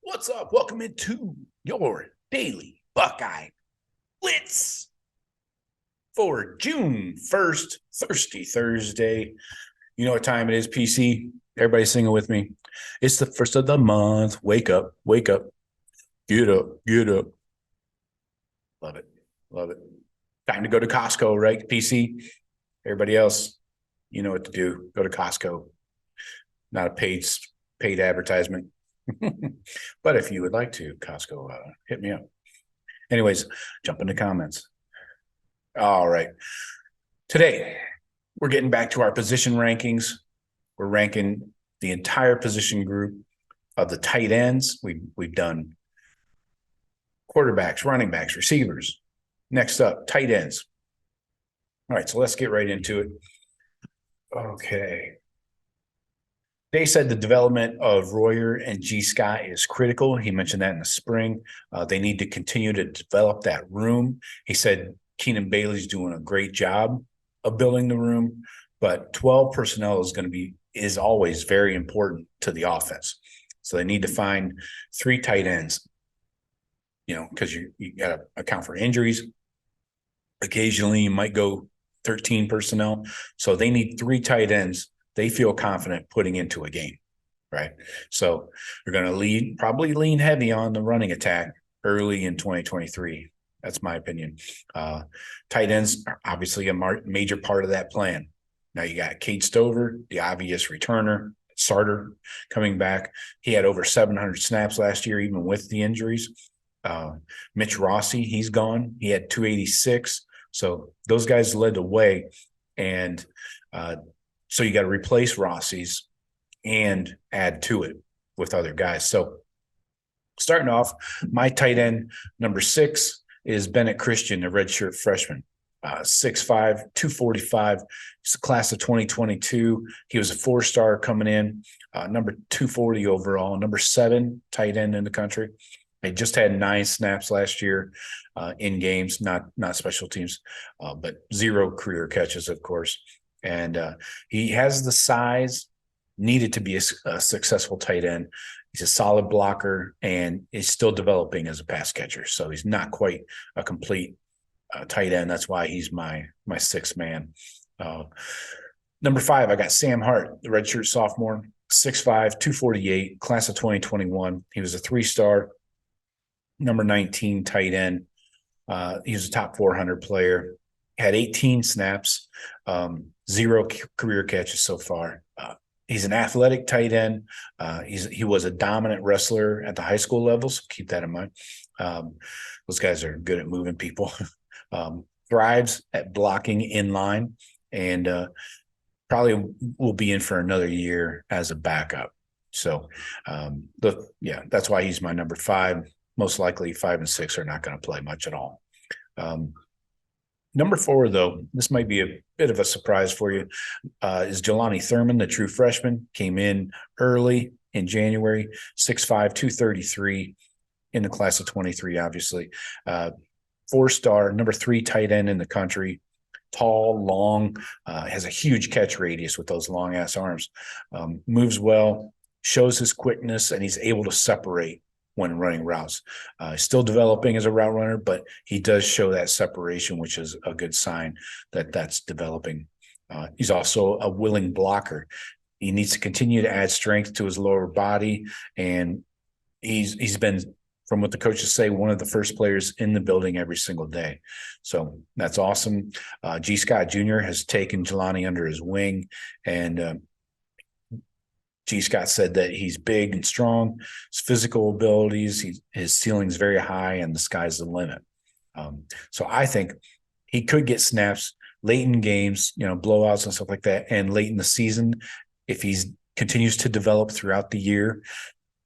What's up? Welcome into your daily Buckeye Blitz for June 1st, Thirsty Thursday. You know what time it is, PC? Everybody singing with me. It's the first of the month. Wake up, wake up, get up, get up. Love it, love it. Time to go to Costco, right, PC? Everybody else, you know what to do. Go to Costco. Not a paid advertisement. But if you would like to, Costco, hit me up. Anyways, jump in the comments. All right. Today, we're getting back to our position rankings. We're ranking the entire position group of the tight ends. We've done quarterbacks, running backs, receivers. Next up, tight ends. All right, so let's get right into it. Okay. They said the development of Royer and G. Scott is critical. He mentioned that in the spring. They need to continue to develop that room. He said Keenan Bailey's doing a great job of building the room, but 12 personnel is always very important to the offense. So they need to find 3 tight ends, because you got to account for injuries. Occasionally, you might go 13 personnel. So they need 3 tight ends they feel confident putting into a game, right? So they're going to probably lean heavy on the running attack early in 2023. That's my opinion. Tight ends are obviously a major part of that plan. Now you got Cade Stover, the obvious returner, Sarter coming back. He had over 700 snaps last year, even with the injuries. Mitch Rossi, he's gone. He had 286. So those guys led the way. And so you got to replace Rossi's and add to it with other guys. So starting off, my tight end number 6 is Bennett Christian, a redshirt freshman. 6'5", 245. He's the class of 2022. He was a 4-star coming in, number 240 overall, number 7 tight end in the country. He just had 9 snaps last year in games, not special teams, but 0 career catches, of course. And he has the size needed to be a successful tight end. He's a solid blocker and is still developing as a pass catcher. So he's not quite a complete tight end. That's why he's my 6th man. Number 5, I got Sam Hart, the redshirt sophomore, 6'5", 248, class of 2021. He was a 3-star, number 19 tight end. He was a top 400 player. Had 18 snaps, 0 career catches so far. He's an athletic tight end. He was a dominant wrestler at the high school level, so keep that in mind. Those guys are good at moving people. Thrives at blocking in line, and probably will be in for another year as a backup. So, that's why he's my number 5. Most likely 5 and 6 are not going to play much at all. Number 4, though, this might be a bit of a surprise for you, is Jelani Thurman, the true freshman. Came in early in January, 6'5", 233 in the class of 23, obviously. 4-star, number 3 tight end in the country. Tall, long, has a huge catch radius with those long-ass arms. Moves well, shows his quickness, and he's able to separate when running routes. Still developing as a route runner, but he does show that separation, which is a good sign that that's developing. He's also a willing blocker. He needs to continue to add strength to his lower body, and he's been, from what the coaches say, one of the first players in the building every single day. So that's awesome. G. Scott Jr. has taken Jelani under his wing, and G. Scott said that he's big and strong. His physical abilities, his ceiling's very high, and the sky's the limit. So I think he could get snaps late in games, blowouts and stuff like that, and late in the season. If he continues to develop throughout the year,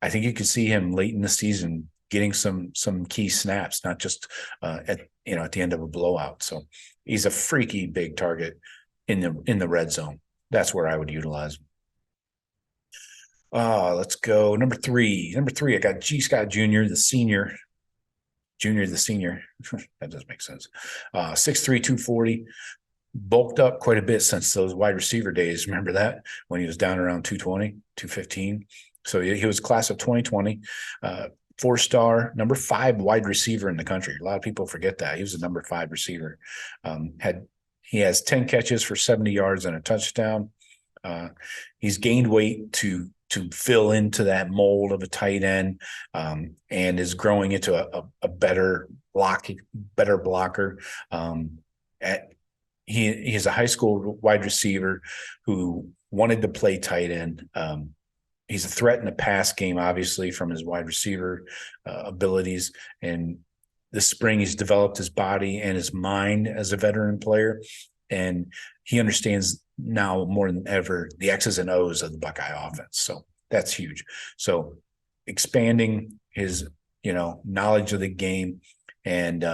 I think you could see him late in the season getting some key snaps, not just at the end of a blowout. So he's a freaky big target in the red zone. That's where I would utilize him. Let's go. Number 3, I got G. Scott Jr., the senior. That does make sense. 6'3", 240. Bulked up quite a bit since those wide receiver days. Remember that? When he was down around 220, 215. So he was class of 2020, 4-star, number 5 wide receiver in the country. A lot of people forget that. He was the number 5 receiver. He has 10 catches for 70 yards and a touchdown. He's gained weight to fill into that mold of a tight end, and is growing into a better blocker. He's a high school wide receiver who wanted to play tight end. He's a threat in the pass game, obviously, from his wide receiver abilities. And this spring, he's developed his body and his mind as a veteran player. And he understands now more than ever the X's and O's of the Buckeye offense. So that's huge. So expanding his, knowledge of the game and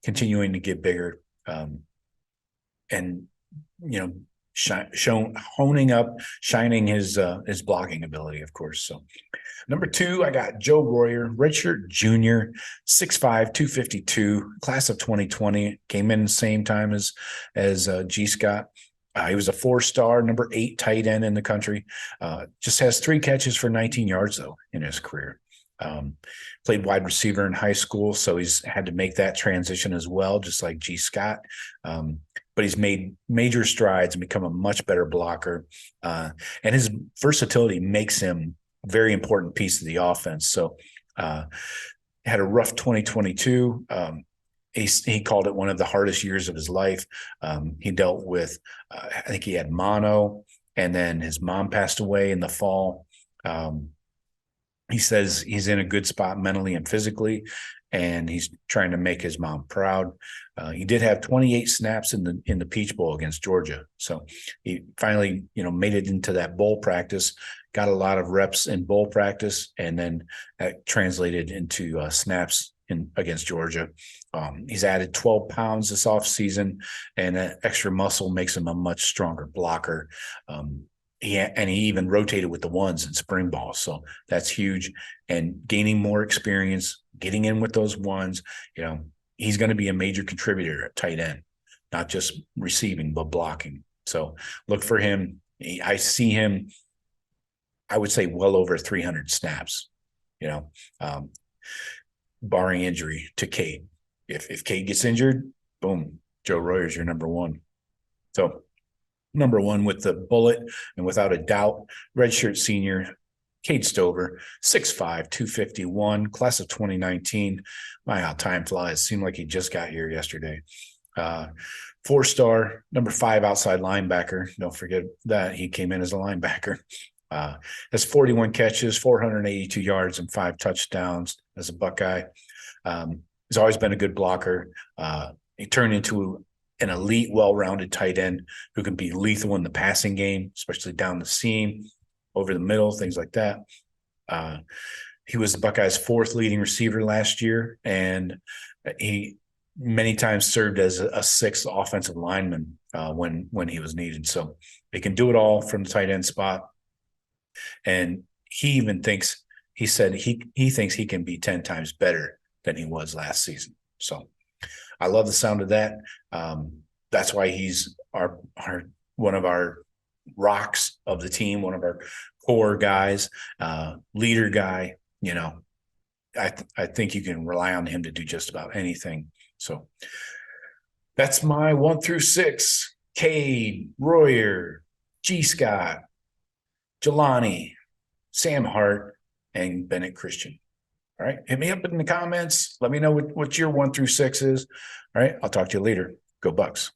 continuing to get bigger, and shining his blocking ability, of course. So number 2, I got Joe Royer, redshirt junior, 6'5", 252, class of 2020, came in the same time as G. Scott. He was a 4-star, number 8 tight end in the country. Just has 3 catches for 19 yards, though, in his career. Played wide receiver in high school, so he's had to make that transition as well, just like G. Scott. But he's made major strides and become a much better blocker. And his versatility makes him a very important piece of the offense. So had a rough 2022. He called it one of the hardest years of his life. He dealt with, I think he had mono, and then his mom passed away in the fall. He says he's in a good spot mentally and physically, and he's trying to make his mom proud. He did have 28 snaps in the Peach Bowl against Georgia. So he finally, made it into that bowl practice, got a lot of reps in bowl practice, and then that translated into snaps against Georgia. He's added 12 pounds this offseason, and that extra muscle makes him a much stronger blocker. He even rotated with the ones in spring ball. So that's huge. And gaining more experience, getting in with those ones, he's going to be a major contributor at tight end, not just receiving, but blocking. So look for him. I see him, I would say, well over 300 snaps, barring injury to Cade. If Cade gets injured, boom, Joe Royer's your number 1. So number 1 with the bullet, and without a doubt, redshirt senior, Cade Stover, 6'5", 251, class of 2019. My, how time flies. Seemed like he just got here yesterday. 4-star, number 5 outside linebacker. Don't forget that. He came in as a linebacker. Has 41 catches, 482 yards, and 5 touchdowns as a Buckeye. He's always been a good blocker. He turned into an elite, well-rounded tight end who can be lethal in the passing game, especially down the seam, over the middle, things like that. He was the Buckeyes' 4th leading receiver last year, and he many times served as a 6th offensive lineman when he was needed. So he can do it all from the tight end spot. And he thinks he can be 10 times better than he was last season. So I love the sound of that. That's why he's our one of our rocks of the team, one of our core guys, leader guy. I think you can rely on him to do just about anything. So that's my 1 through 6. Cade, Royer, G. Scott, Jelani, Sam Hart, and Bennett Christian. All right. Hit me up in the comments. Let me know what your 1 through 6 is. All right. I'll talk to you later. Go Bucks.